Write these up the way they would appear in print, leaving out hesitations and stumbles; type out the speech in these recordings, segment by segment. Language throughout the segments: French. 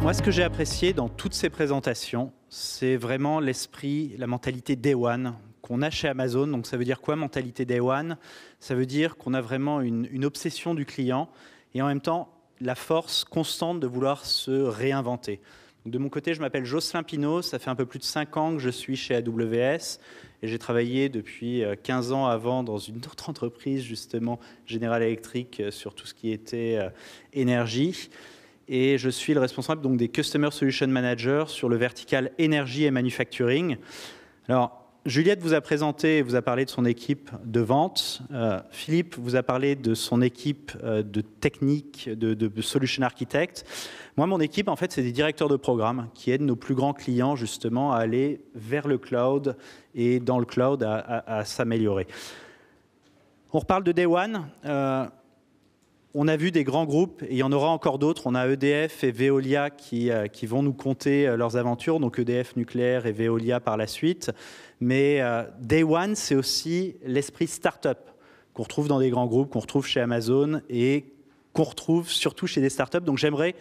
Moi, ce que j'ai apprécié dans toutes ces présentations, c'est vraiment l'esprit, la mentalité Day One qu'on a chez Amazon. Donc, ça veut dire quoi, mentalité Day One? Ça veut dire qu'on a vraiment une obsession du client et en même temps, la force constante de vouloir se réinventer. Donc, de mon côté, je m'appelle Jocelyn Pinault. Ça fait un peu plus de 5 ans que je suis chez AWS et j'ai travaillé depuis 15 ans avant dans une autre entreprise, justement, General Electric, sur tout ce qui était énergie. Et je suis le responsable donc, des Customer Solution Managers sur le vertical énergie et manufacturing. Alors, Juliette vous a présenté, vous a parlé de son équipe de vente. Philippe vous a parlé de son équipe de technique, de solution architect. Moi, mon équipe, en fait, c'est des directeurs de programme qui aident nos plus grands clients, justement, à aller vers le cloud et dans le cloud à s'améliorer. On reparle de Day One. On a vu des grands groupes, et il y en aura encore d'autres. On a EDF et Veolia qui vont nous conter leurs aventures, donc EDF nucléaire et Veolia par la suite. Mais Day One, c'est aussi l'esprit start-up qu'on retrouve dans des grands groupes, qu'on retrouve chez Amazon et qu'on retrouve surtout chez des start-up. Donc j'aimerais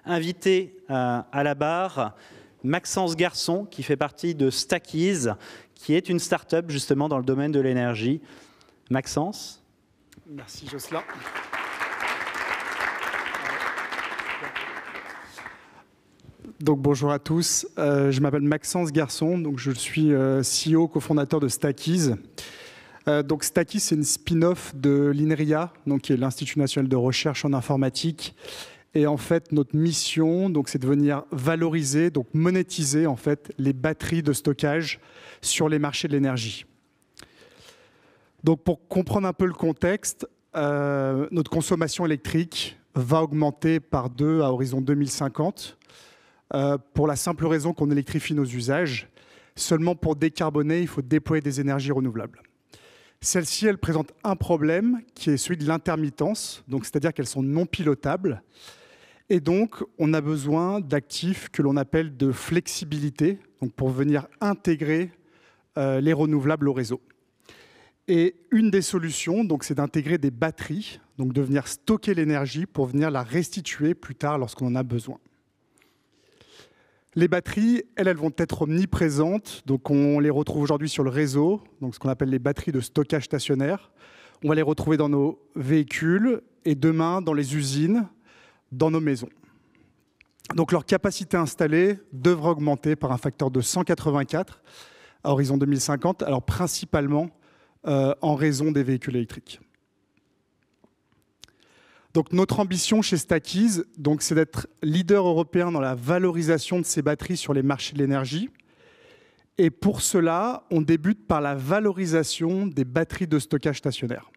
inviter à la barre Maxence Garçon, qui fait partie de Stackeez, qui est une start-up justement dans le domaine de l'énergie. Maxence. Merci Jocelyn. Donc bonjour à tous, je m'appelle Maxence Garçon, donc je suis CEO, cofondateur de Stackeez. Donc Stackeez, c'est une spin-off de l'INRIA, donc qui est l'Institut national de recherche en informatique. Et en fait, notre mission, donc, c'est de venir valoriser, donc monétiser en fait les batteries de stockage sur les marchés de l'énergie. Donc pour comprendre un peu le contexte, notre consommation électrique va augmenter par 2 à horizon 2050. Pour la simple raison qu'on électrifie nos usages. Seulement pour décarboner, il faut déployer des énergies renouvelables. Celles-ci, elles présentent un problème qui est celui de l'intermittence, donc c'est-à-dire qu'elles sont non pilotables. Et donc, on a besoin d'actifs que l'on appelle de flexibilité, donc pour venir intégrer les renouvelables au réseau. Et une des solutions, donc, c'est d'intégrer des batteries, donc de venir stocker l'énergie pour venir la restituer plus tard lorsqu'on en a besoin. Les batteries, elles vont être omniprésentes, donc on les retrouve aujourd'hui sur le réseau, donc ce qu'on appelle les batteries de stockage stationnaire. On va les retrouver dans nos véhicules et demain dans les usines, dans nos maisons. Donc leur capacité installée devra augmenter par un facteur de 184 à horizon 2050, alors principalement en raison des véhicules électriques. Donc notre ambition chez Stackeez, c'est d'être leader européen dans la valorisation de ces batteries sur les marchés de l'énergie. Et pour cela, on débute par la valorisation des batteries de stockage stationnaire.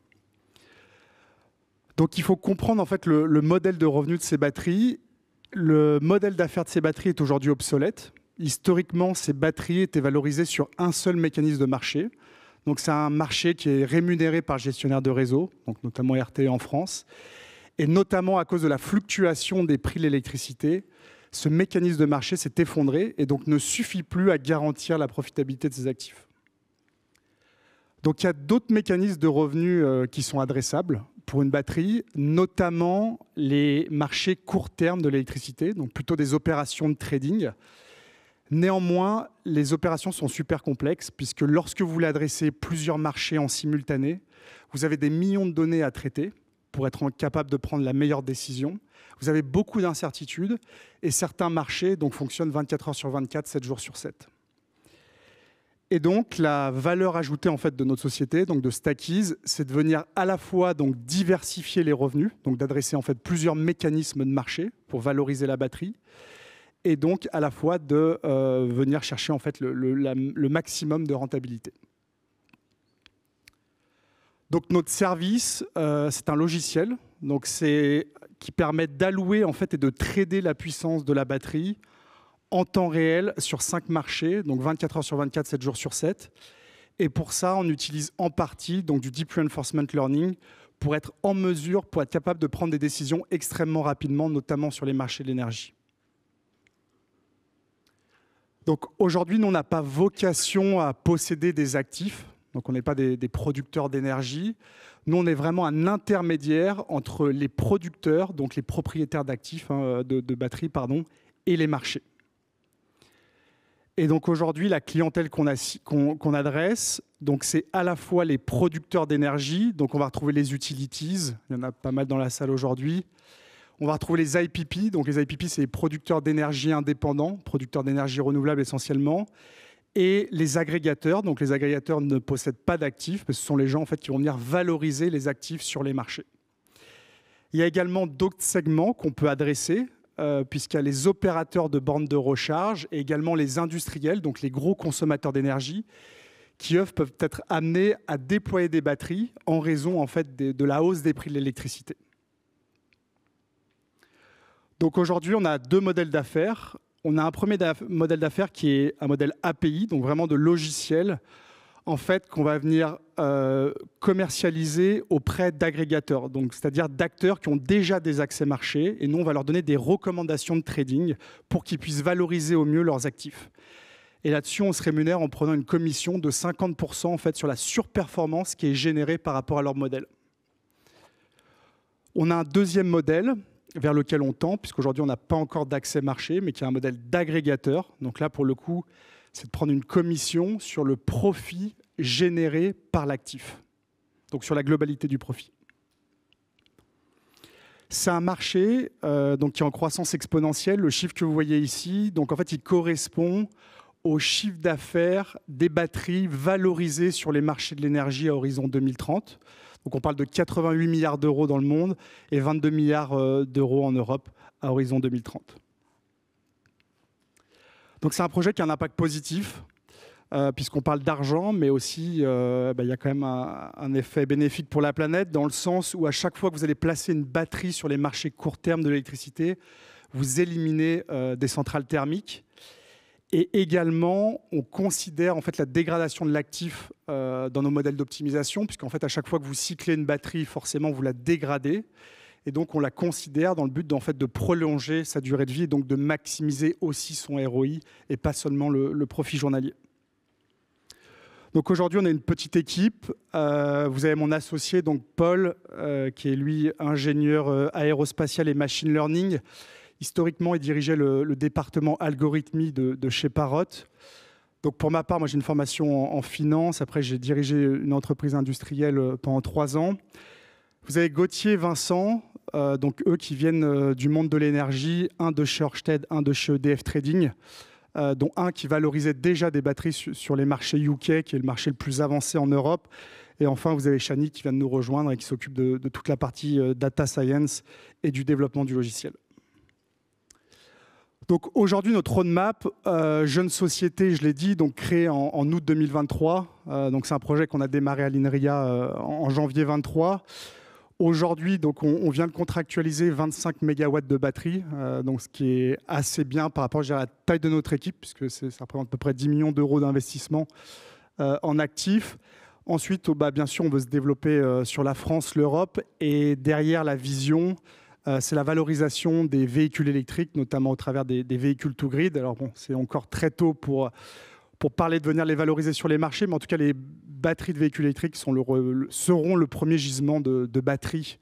Donc il faut comprendre en fait le modèle de revenu de ces batteries. Le modèle d'affaires de ces batteries est aujourd'hui obsolète. Historiquement, ces batteries étaient valorisées sur un seul mécanisme de marché. Donc c'est un marché qui est rémunéré par le gestionnaire de réseau, donc notamment RTE en France. Et notamment à cause de la fluctuation des prix de l'électricité, ce mécanisme de marché s'est effondré et donc ne suffit plus à garantir la profitabilité de ces actifs. Donc il y a d'autres mécanismes de revenus qui sont adressables pour une batterie, notamment les marchés court terme de l'électricité, donc plutôt des opérations de trading. Néanmoins, les opérations sont super complexes puisque lorsque vous voulez adresser plusieurs marchés en simultané, vous avez des millions de données à traiter pour être capable de prendre la meilleure décision. Vous avez beaucoup d'incertitudes et certains marchés fonctionnent 24 heures sur 24, 7 jours sur 7. Et donc, la valeur ajoutée en fait, de notre société, donc de Stackeez, c'est de venir à la fois diversifier les revenus, donc d'adresser en fait, plusieurs mécanismes de marché pour valoriser la batterie, et donc à la fois de venir chercher en fait, le maximum de rentabilité. Donc notre service, c'est un logiciel qui permet d'allouer en fait, et de trader la puissance de la batterie en temps réel sur 5 marchés, donc 24 heures sur 24, 7 jours sur 7. Et pour ça, on utilise en partie du Deep Reinforcement Learning pour être en mesure, pour être capable de prendre des décisions extrêmement rapidement, notamment sur les marchés de l'énergie. Donc aujourd'hui, nous, on n'a pas vocation à posséder des actifs. Donc on n'est pas des producteurs d'énergie. Nous, on est vraiment un intermédiaire entre les producteurs, donc les propriétaires d'actifs, de batteries, et les marchés. Et donc aujourd'hui, la clientèle qu'on adresse, donc c'est à la fois les producteurs d'énergie, donc on va retrouver les utilities, il y en a pas mal dans la salle aujourd'hui. On va retrouver les IPP, donc les IPP c'est les producteurs d'énergie indépendants, producteurs d'énergie renouvelable essentiellement, et les agrégateurs, donc les agrégateurs ne possèdent pas d'actifs, mais ce sont les gens en fait, qui vont venir valoriser les actifs sur les marchés. Il y a également d'autres segments qu'on peut adresser, puisqu'il y a les opérateurs de bornes de recharge et également les industriels, donc les gros consommateurs d'énergie, qui eux peuvent être amenés à déployer des batteries en raison en fait, de la hausse des prix de l'électricité. Donc aujourd'hui, on a deux modèles d'affaires. On a un premier modèle d'affaires qui est un modèle API, donc vraiment de logiciel, en fait, qu'on va venir commercialiser auprès d'agrégateurs, donc c'est-à-dire d'acteurs qui ont déjà des accès marchés, et nous, on va leur donner des recommandations de trading pour qu'ils puissent valoriser au mieux leurs actifs. Et là-dessus, on se rémunère en prenant une commission de 50% en fait, sur la surperformance qui est générée par rapport à leur modèle. On a un deuxième modèle vers lequel on tend, puisqu'aujourd'hui, on n'a pas encore d'accès marché, mais qui est un modèle d'agrégateur. Donc là, pour le coup, c'est de prendre une commission sur le profit généré par l'actif, donc sur la globalité du profit. C'est un marché donc, qui est en croissance exponentielle. Le chiffre que vous voyez ici, donc en fait, il correspond au chiffre d'affaires des batteries valorisées sur les marchés de l'énergie à horizon 2030. Donc on parle de 88 milliards d'euros dans le monde et 22 milliards d'euros en Europe à horizon 2030. Donc c'est un projet qui a un impact positif, puisqu'on parle d'argent, mais aussi il y a quand même un effet bénéfique pour la planète, dans le sens où à chaque fois que vous allez placer une batterie sur les marchés court terme de l'électricité, vous éliminez des centrales thermiques. Et également, on considère en fait, la dégradation de l'actif dans nos modèles d'optimisation, puisqu'en fait, à chaque fois que vous cyclez une batterie, forcément, vous la dégradez. Et donc, on la considère dans le but en fait, de prolonger sa durée de vie et donc de maximiser aussi son ROI et pas seulement le profit journalier. Donc aujourd'hui, on a une petite équipe. Vous avez mon associé, donc Paul, qui est lui ingénieur aérospatial et machine learning. Historiquement, il dirigeait le département algorithmie de chez Parrot. Donc pour ma part, moi j'ai une formation en finance. Après, j'ai dirigé une entreprise industrielle pendant 3 ans. Vous avez Gauthier, Vincent, donc eux qui viennent du monde de l'énergie, un de chez Ørsted, un de chez EDF Trading, dont un qui valorisait déjà des batteries sur les marchés UK, qui est le marché le plus avancé en Europe. Et enfin, vous avez Shani qui vient de nous rejoindre et qui s'occupe de toute la partie data science et du développement du logiciel. Donc aujourd'hui, notre roadmap, jeune société, je l'ai dit, donc créée en août 2023. Donc c'est un projet qu'on a démarré à l'INRIA en janvier 2023. Aujourd'hui, donc on vient de contractualiser 25 MW de batterie, donc ce qui est assez bien par rapport à la taille de notre équipe, puisque ça représente à peu près 10 millions d'euros d'investissement en actifs. Ensuite, bien sûr, on veut se développer sur la France, l'Europe, et derrière la vision, c'est la valorisation des véhicules électriques, notamment au travers des véhicules to grid. Alors bon, c'est encore très tôt pour parler de venir les valoriser sur les marchés, mais en tout cas, les batteries de véhicules électriques seront le premier gisement de batteries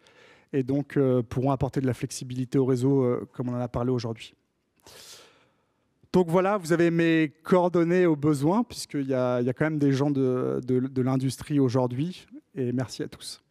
et donc pourront apporter de la flexibilité au réseau, comme on en a parlé aujourd'hui. Donc voilà, vous avez mes coordonnées au besoin, puisqu'il y a quand même des gens de l'industrie aujourd'hui. Et merci à tous.